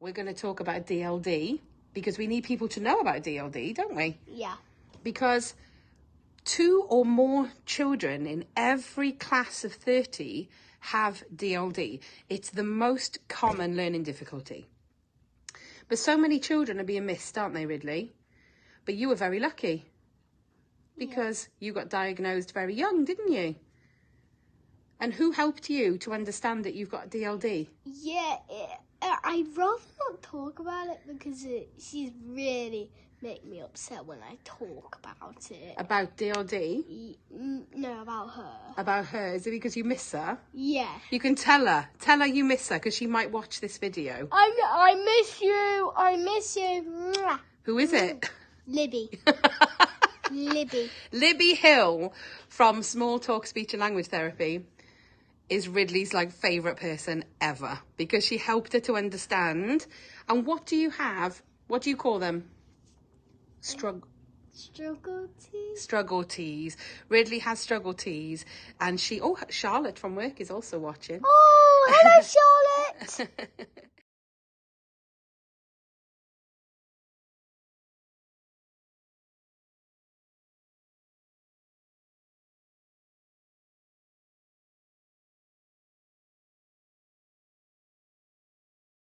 we're going to talk about DLD because we need people to know about DLD, don't we? Yeah. Because 2 or more children in every class of 30 have DLD. It's the most common learning difficulty. But so many children are being missed, aren't they, Ridley? But you were very lucky because you got diagnosed very young, didn't you? And who helped you to understand that you've got DLD? Yeah, I'd rather not talk about it because she's really make me upset when I talk about it. About DLD? No, about her. About her? Is it because you miss her? Yeah. You can tell her you miss her because she might watch this video. I miss you. I miss you. Mwah. Who is it? Libby. Libby. Libby Hill from Small Talk Speech and Language Therapy is Ridley's favourite person ever because she helped her to understand. And what do you have? What do you call them? Struggle tees. Struggle tees. Ridley has struggle tees, and Charlotte from work is also watching. Oh, hello, Charlotte.